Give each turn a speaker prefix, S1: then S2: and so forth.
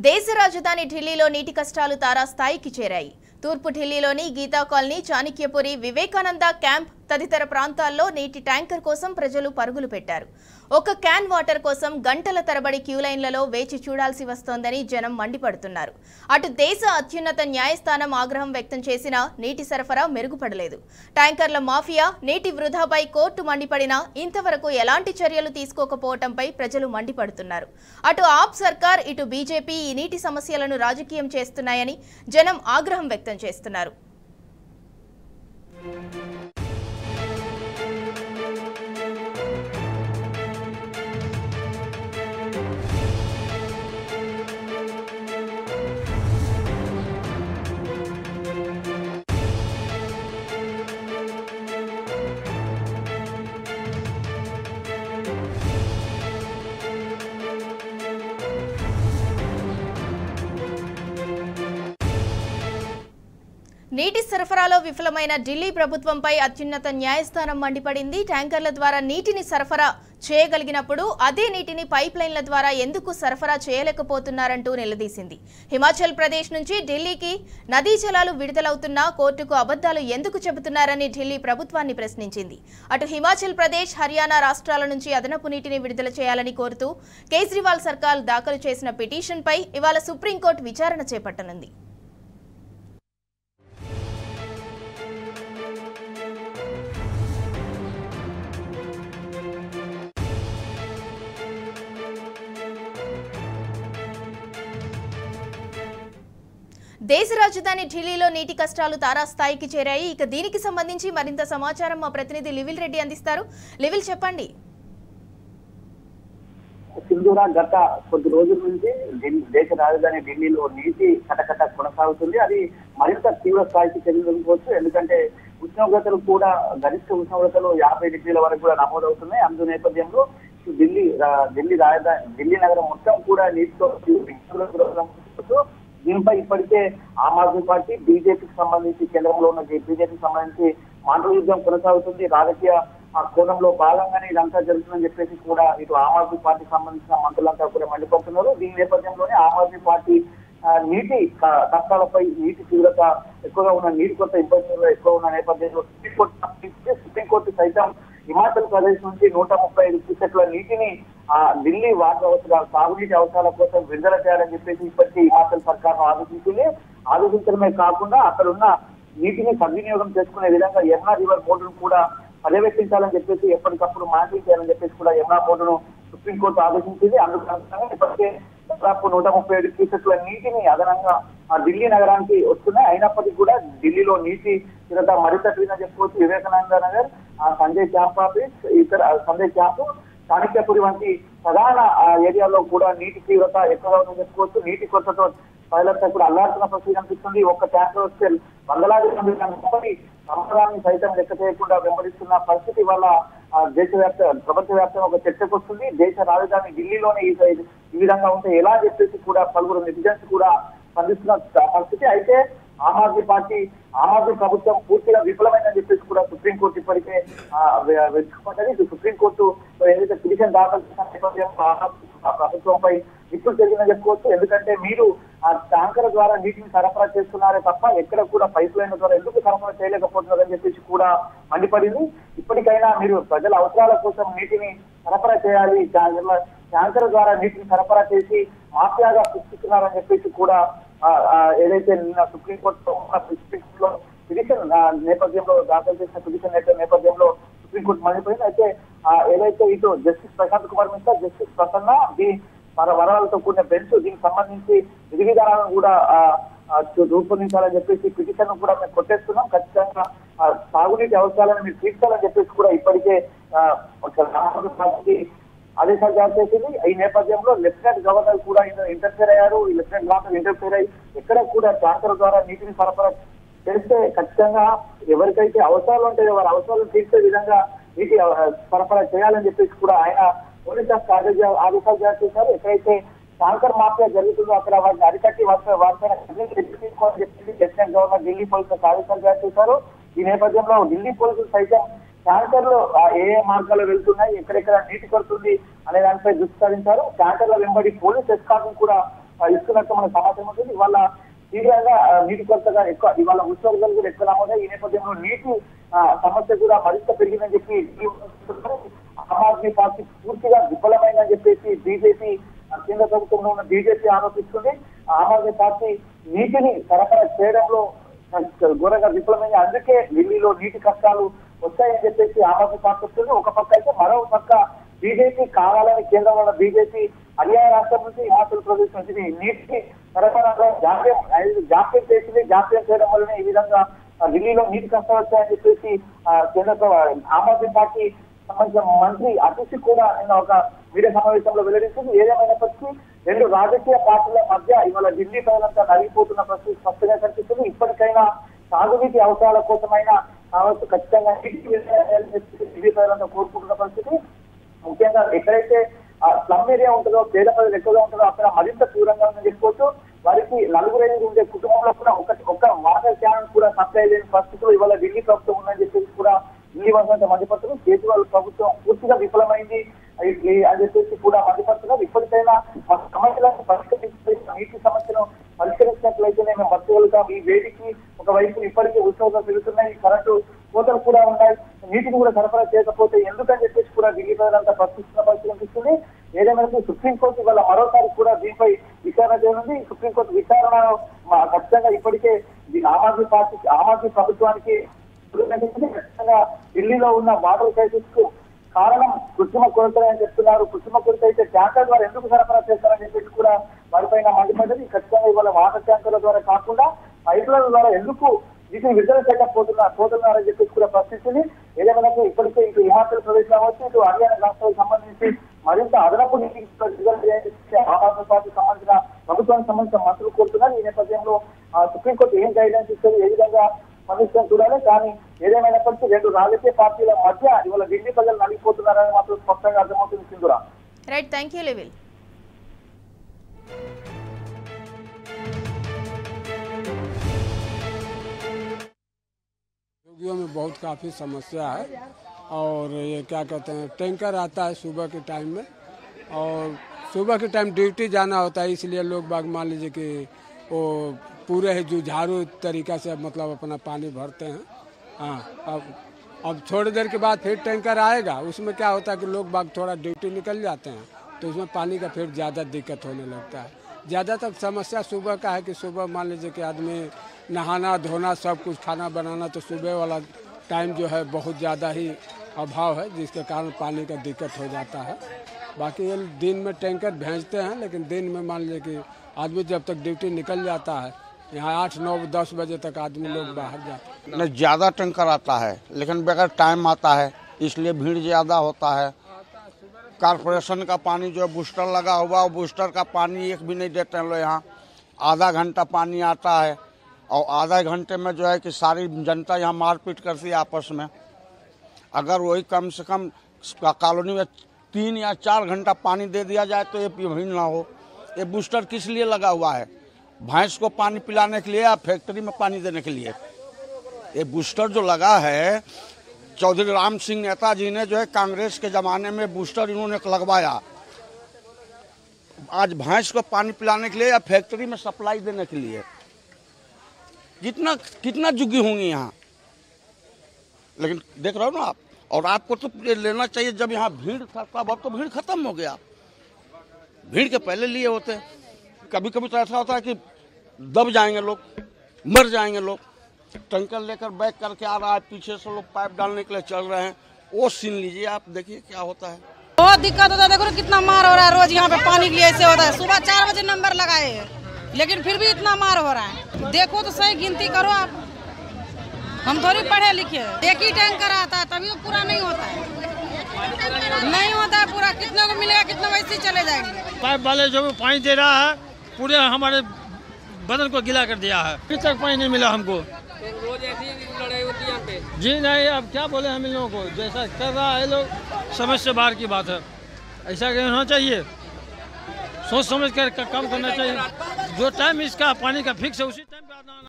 S1: దేశ రాజధాని ఢిల్లీలో నీటి కష్టాలు తారాస్థాయికి చేరాయి. తూర్పు ఢిల్లీలోని గీతా కాలనీ, చాణక్యపురి, వివేకానంద క్యాంప్ తదితర ప్రాంతాల్లో నీటి ట్యాంకర్ కోసం ప్రజలు పరుగులు పెట్టారు. ఒక క్యాన్ వాటర్ కోసం గంటల తరబడి క్యూ లైన్లలో వేచి చూడాల్సి వస్తోందని జనం మండిపడుతున్నారు. అటు దేశ అత్యున్నత న్యాయస్థానం ఆగ్రహం వ్యక్తం చేసినా నీటి సరఫరా మెరుగుపడలేదు. ట్యాంకర్ల మాఫియా, నీటి వృధాపై కోర్టు మండిపడినా ఇంతవరకు ఎలాంటి చర్యలు తీసుకోకపోవడంపై ప్రజలు మండిపడుతున్నారు. అటు ఆప్ సర్కార్, ఇటు బీజేపీ ఈ నీటి సమస్యలను రాజకీయం చేస్తున్నాయని జనం ఆగ్రహం వ్యక్తం చేస్తున్నారు. నీటి సరఫరాలో విఫలమైన ఢిల్లీ ప్రభుత్వంపై అత్యున్నత న్యాయస్థానం మండిపడింది. ట్యాంకర్ల ద్వారా నీటిని సరఫరా చేయగలిగినప్పుడు అదే నీటిని పైప్ లైన్ల ద్వారా ఎందుకు సరఫరా చేయలేకపోతున్నారంటూ నిలదీసింది. హిమాచల్ ప్రదేశ్ నుంచి ఢిల్లీకి నదీ జలాలు విడుదలవుతున్నా కోర్టుకు అబద్ధాలు ఎందుకు చెబుతున్నారని ఢిల్లీ ప్రభుత్వాన్ని ప్రశ్నించింది. అటు హిమాచల్ ప్రదేశ్, హర్యానా రాష్ట్రాల నుంచి అదనపు నీటిని విడుదల చేయాలని కోరుతూ కేజ్రీవాల్ సర్కార్ దాఖలు చేసిన పిటిషన్పై ఇవాళ సుప్రీంకోర్టు విచారణ చేపట్టనుంది. దేశ రాజధాని ఢిల్లీలో నీటి కష్టాలు తారాస్థాయికి చేరాయి. ఇక దీనికి సంబంధించి మరింత సమాచారం మా ప్రతినిధి లివిల్ రెడ్డి అందిస్తారు. లివిల్, చెప్పండి.
S2: సింధూరా, గత కొద్ది రోజుల నుంచి దేశ రాజధాని ఢిల్లీలో నీటి కటకట కొనసాగుతుంది. అది మరింత తీవ్ర స్థాయికి చెందుకోవచ్చు. ఎందుకంటే ఉష్ణోగ్రతలు కూడా గరిష్ట ఉష్ణోగ్రతలు 50 డిగ్రీల వరకు కూడా నమోదవుతున్నాయి. అందు నేపథ్యంలో ఢిల్లీ నగరం మొత్తం కూడా నీటితో దీనిపై ఇప్పటికే ఆమ్ ఆద్మీ పార్టీ, బీజేపీకి సంబంధించి కేంద్రంలో ఉన్న బీజేపీకి సంబంధించి మాటల యుద్ధం కొనసాగుతుంది. రాజకీయ కోణంలో భాగంగానే ఇదంతా జరుగుతుందని చెప్పేసి కూడా ఇటు ఆమ్ ఆద్మీ పార్టీకి సంబంధించిన మంత్రులంతా కూడా మండిపడుతున్నారు. దీని నేపథ్యంలోనే ఆమ్ ఆద్మీ పార్టీ నీటి కష్టాలపై, నీటి తీవ్రత ఎక్కువగా ఉన్న, నీటి కొత్త ఇబ్బందులు ఎక్కువ ఉన్న నేపథ్యంలో సుప్రీంకోర్టు సైతం హిమాచల్ ప్రదేశ్ నుంచి 135 క్యూసెక్ల నీటిని ఢిల్లీ వాటర్ అవసరాలు, సాగునీటి అవసరాల కోసం విడుదల చేయాలని చెప్పేసి ఇప్పటికీ హిమాచల్ సర్కార్ ఆదేశించింది. ఆదేశించడమే కాకుండా అక్కడ ఉన్న నీటిని సద్వినియోగం చేసుకునే విధంగా యమునా రివర్ బోర్డును కూడా పర్యవేక్షించాలని చెప్పేసి, ఎప్పటికప్పుడు మానిటరింగ్ చేయాలని చెప్పేసి కూడా యమునా బోర్డును సుప్రీంకోర్టు ఆదేశించింది. అందుకు ఇప్పటికే దాదాపు 137 క్యూసెక్ల నీటిని అదనంగా ఢిల్లీ నగరానికి వస్తున్నాయి. అయినప్పటికీ కూడా ఢిల్లీలో నీటి తీవ్రత మరింత చెప్పుకోవచ్చు. Vivekananda Nagar, Sanjay camp office, Sanjay camp, Chanakyapuri వంటి ప్రధాన ఏరియాలో కూడా నీటి తీవ్రత ఎక్కువగా ఉందని చెప్పుకోవచ్చు. నీటి కొరతతో ప్రజలంతా కూడా అల్లాడుతున్న పరిస్థితి కనిపిస్తుంది. ఒక్క ట్యాంకర్ వస్తే వందలాది మంది సంవత్సరాన్ని సైతం లెక్క చేయకుండా వెంబడిస్తున్న పరిస్థితి వల్ల ప్రపంచవ్యాప్తంగా ఒక చర్చకు వస్తుంది. దేశ రాజధాని ఢిల్లీలోనే ఈ విధంగా ఉంటే ఎలా చెప్పేసి కూడా పలువురు నెటిజన్స్ కూడా స్పందిస్తున్న పరిస్థితి. అయితే ఆమ్ ఆద్మీ ప్రభుత్వం పూర్తిగా విఫలమైందని చెప్పేసి కూడా సుప్రీంకోర్టు ఇప్పటికే వెతుకుపడ్డది. సుప్రీంకోర్టు ఏదైతే పిటిషన్ దాఖలు చేసిన నేపథ్యం ప్రభుత్వంపై నిప్పులు జరిగిందని చెప్పుకోవచ్చు. ఎందుకంటే మీరు ఆ ట్యాంకర్ ద్వారా నీటిని సరఫరా చేస్తున్నారే తప్ప ఎక్కడ కూడా పైప్ లైన్ ద్వారా ఎందుకు సరఫరా చేయలేకపోతున్నారని చెప్పేసి కూడా మండిపడింది. ఇప్పటికైనా మీరు ప్రజల అవసరాల కోసం నీటిని సరఫరా చేయాలి, ట్యాంకర్ ద్వారా నీటిని సరఫరా చేసి మాఫియాగా సృష్టిస్తున్నారని చెప్పేసి కూడా ఏదైతే నిన్న సుప్రీంకోర్టులో పిటిషన్ నేపథ్యంలో దాఖలు చేసిన పిటిషన్ నేపథ్యంలో సుప్రీంకోర్టు మండిపోయింది. అయితే ఏదైతే ఇటు జస్టిస్ ప్రశాంత్ కుమార్ మిశ్రా, జస్టిస్ ప్రసన్న, వరాలతో కూడిన బెంచ్ దీనికి సంబంధించి విధి విధానాలను కూడా రూపొందించాలని చెప్పేసి పిటిషన్ కూడా మేము కొట్టేస్తున్నాం. ఖచ్చితంగా సాగునీటి అవసరాలను మీరు తీర్చాలని చెప్పేసి కూడా ఇప్పటికే ఆదేశాలు జారీ చేసింది. ఈ నేపథ్యంలో లెఫ్టినెంట్ గవర్నర్ కూడా ఇంటర్ఫేర్ అయ్యారు. ఈ లెఫ్టినెంట్ గవర్నర్ ఇంటర్ఫేర్ అయ్యి ఎక్కడ కూడా ట్యాంకర్ ద్వారా నీటిని సరఫరా చేస్తే ఖచ్చితంగా ఎవరికైతే అవసరాలు ఉంటాయో వారి అవసరాలను తీర్చే విధంగా నీటి సరఫరా చేయాలని చెప్పేసి కూడా ఆయన పోలీస్ ఆదేశాలు జారీ చేశారు. ఎక్కడైతే ట్యాంకర్ మాఫియా జరుగుతుందో అక్కడ వాటిని అరికట్టి వారిపైన తీసుకోవాలని చెప్పి లెఫ్టినెంట్ గవర్నర్ ఢిల్లీ పోలీసులకు ఆదేశాలు జారీ చేశారు. ఈ నేపథ్యంలో ఢిల్లీ పోలీసులు సైతం ట్యాంకర్లు ఏ మార్గాల్లో వెళ్తున్నాయి, ఎక్కడెక్కడ నీటి కొడుతుంది అనే దానిపై దృష్టి సారించారు. ట్యాంకర్ల వెంబడి పోలీస్ ఎస్కార్ట్ను కూడా ఇస్తున్నట్టు మన సమాచారం ఉంటుంది. ఇవాళ తీవ్రంగా నీటి కొరతగా ఎక్కువ, ఇవాళ ఉష్ణోగ్రతలు కూడా ఎక్కువ నమోదాయి. ఈ నేపథ్యంలో నీటి సమస్య కూడా మరింత పెరిగిందని చెప్పి ఆమ్ ఆద్మీ పార్టీ పూర్తిగా విఫలమైందని చెప్పేసి బీజేపీ, కేంద్ర ప్రభుత్వంలో ఉన్న బీజేపీ ఆరోపిస్తుంది. ఆమ్ ఆద్మీ పార్టీ నీటిని సరఫరా చేయడంలో ఘోరంగా విఫలమైంది. అందుకే ఢిల్లీలో నీటి కష్టాలు వచ్చాయని చెప్పేసి ఆమ్ ఆద్మీ పార్టీ వస్తుంది. ఒక పక్క అయితే మరో పక్క బీజేపీ కావాలని కేంద్రంలో బీజేపీ హర్యానా రాష్ట్రం నుంచి హిమాచల్ ప్రదేశ్ నుంచి నీటికి సరఫరాలో జాప్యం చేసింది. జాప్యం చేయడం వల్లనే ఈ విధంగా ఢిల్లీలో నీటి కష్టాలు వచ్చాయని చెప్పేసి కేంద్ర ఆమ్ ఆద్మీ పార్టీ సంబంధించిన మంత్రి అతిశి కూడా నిన్న ఒక మీడియా సమావేశంలో వెల్లడించింది. ఏదేమైనప్పటికీ రెండు రాజకీయ పార్టీల మధ్య ఇవాళ ఢిల్లీ ప్రజలంతా నలిగిపోతున్న పరిస్థితి స్పష్టంగా కనిపిస్తుంది. ఇప్పటికైనా సాగునీటి అవసరాల కోసమైనా కావచ్చు ఖచ్చితంగా ఢిల్లీ ప్రజలంతా కోరుకుంటున్న పరిస్థితి. ముఖ్యంగా ఎక్కడైతే స్లమ్ ఏరియా ఉంటుందో, పేద ప్రజలు ఎక్కువగా ఉంటుందో అక్కడ మరింత తీవ్రంగా ఉందని చెప్పుకోవచ్చు. వారికి 4 ఉండే కుటుంబంలో కూడా ఒక వాటర్ క్యాన్ కూడా సప్లై లేని పరిస్థితులు ఇవాళ ఢిల్లీ ప్రభుత్వం ఉందని చెప్పేసి కూడా ఢిల్లీ వాసులంతా మండిపడుతున్నారు. కేజ్రీవాల్ ప్రభుత్వం పూర్తిగా విఫలమైంది అని చెప్పేసి కూడా మండిపడుతున్నారు. ఇప్పటికైనా సమస్యలను నీటి సమస్యను పరిష్కరించినట్లయితేనే మేము బతకగలుగుతాం. ఈ వేడికి ఒకవైపు ఇప్పటికీ ఉష్ణోగ్రత పెరుగుతున్నాయి, కరెంటు కోతలు కూడా ఉన్నాయి, నీటిని కూడా సరఫరా చేయకపోతే ఎందుకని చెప్పేసి కూడా ఢిల్లీ ప్రజలంతా ప్రశ్నిస్తున్న పరిస్థితి కనిపిస్తుంది. ఏదేమైనా సుప్రీంకోర్టు ఇవాళ మరోసారి కూడా దీనిపై విచారణ చేయనుంది. సుప్రీంకోర్టు విచారణ ఖచ్చితంగా ఇప్పటికే ఆమ్ ఆద్మీ ప్రభుత్వానికి ఖచ్చితంగా ఢిల్లీలో ఉన్న వాటర్ క్రైసిస్ కు కారణం కృత్రిమ కొరతలే అని చెప్తున్నారు. కృత్రిమ కొరత అయితే ట్యాంకర్ ద్వారా ఎందుకు సరఫరా చేస్తారని చెప్పేసి కూడా వారిపైన మండిపడ్డది. ఖచ్చితంగా ఇవాళ వాటర్ ట్యాంకర్ల ద్వారా కాకుండా పైపుల ద్వారా ఎందుకు వీటిని విడుదల చేయకపోతున్నారని చెప్పేసి కూడా ప్రశ్నించింది. ఏదేమైనా ఇప్పటికే ఇటు హిమాచల్ ప్రదేశ్ కావచ్చు, ఇటు హర్యానా రాష్ట్రాలకు సంబంధించి మరింత అదనపు నీటికి ఆమ్ ఆద్మీ పార్టీకి సంబంధించిన ప్రభుత్వానికి సంబంధించిన మంత్రులు కోరుతున్నారు. ఈ నేపథ్యంలో సుప్రీంకోర్టు ఏం గైడెన్స్ ఇస్తుంది, ఏ విధంగా స్పందిస్తుందని చూడాలి. కానీ ఏదేమైనప్పటికీ రెండు రాజకీయ పార్టీల మధ్య ఇవాళ ఢిల్లీ ప్రజలు నలిగిపోతున్నారని మాత్రం స్పష్టంగా అర్థమవుతుంది. Sindhura.
S1: Right, thank you level.
S3: में बहुत काफ़ी समस्या है और ये क्या कहते हैं टैंकर आता है सुबह के टाइम में और सुबह के टाइम ड्यूटी जाना होता है, इसलिए लोग बाग मान लीजिए कि वो पूरे ही जुझारू तरीका से मतलब अपना पानी भरते हैं। हाँ, अब थोड़ी देर के बाद फिर टैंकर आएगा, उसमें क्या होता है कि लोग बाग थोड़ा ड्यूटी निकल जाते हैं तो उसमें पानी का फिर ज़्यादा दिक्कत होने लगता है। ज़्यादातर समस्या सुबह का है कि सुबह मान लीजिए कि आदमी नहाना धोना सब कुछ खाना बनाना तो सुबह वाला टाइम जो है बहुत ज़्यादा ही अभाव है, जिसके कारण पानी का दिक्कत हो जाता है। बाकी ये दिन में टैंकर भेजते हैं, लेकिन दिन में मान लीजिए कि आदमी जब तक ड्यूटी निकल जाता है, यहाँ 8, 9, 10 बजे तक आदमी लोग बाहर जाते हैं।
S4: नहीं, ज़्यादा टैंकर आता है लेकिन बगैर टाइम आता है, इसलिए भीड़ ज़्यादा होता है। कारपोरेशन का पानी जो बूस्टर लगा हुआ, बूस्टर का पानी एक भी नहीं देते हैं लोग यहाँ। आधा घंटा पानी आता है और आधा घंटे में जो है कि सारी जनता यहाँ मारपीट करती है आपस में। अगर वही कम से कम कॉलोनी में 3 या 4 घंटा पानी दे दिया जाए तो ये भीड़ ना हो। ये बूस्टर किस लिए लगा हुआ है? भैंस को पानी पिलाने के लिए या फैक्ट्री में पानी देने के लिए? ये बूस्टर जो लगा है, चौधरी राम सिंह नेताजी ने जो है कांग्रेस के ज़माने में बूस्टर इन्होंने लगवाया। आज भैंस को पानी पिलाने के लिए या फैक्ट्री में सप्लाई देने के लिए? कितना जुगी होंगी यहाँ, लेकिन देख रहे हो ना आप। और आपको तो लेना चाहिए जब यहाँ भीड़ था तब, अब तो भीड़ खत्म हो गया। भीड़ के पहले लिए होते, कभी कभी तो ऐसा होता है कि दब जाएंगे लोग, मर जाएंगे लोग। टैंकर लेकर बैक करके आ रहा है, पीछे से लोग पाइप डालने के लिए चल रहे हैं, वो सीन लीजिए आप, देखिए क्या होता है।
S5: बहुत दिक्कत होता है। देखो कितना मार हो रहा है रोज यहाँ पे पानी के लिए। ऐसे होता है सुबह 4 बजे नंबर लगाए हैं लेकिन फिर भी इतना मार हो रहा है। देखो तो सही गिनती करो आप, हम थोड़ी पढ़े लिखे हैं। एक ही टैंकर आता है तभी वो पूरा नहीं होता है, नहीं होता है पूरा। कितने को मिलेगा, कितने वैसे चले जाएंगे।
S6: पाइप वाले जो पानी दे रहा है पूरे हमारे बदन को गीला कर दिया है, अभी तक पानी नहीं मिला हमको। रोज ऐसी लड़ाई होती है यहाँ पे। जी नहीं, अब क्या बोले हम इन लोगों को, जैसा कर रहा है लोग समझ से बाहर की बात है। ऐसा नहीं होना चाहिए, सोच समझ कर काम करना चाहिए। जो टाइम इसका पानी का फिक्स है उसी टाइम पे आना।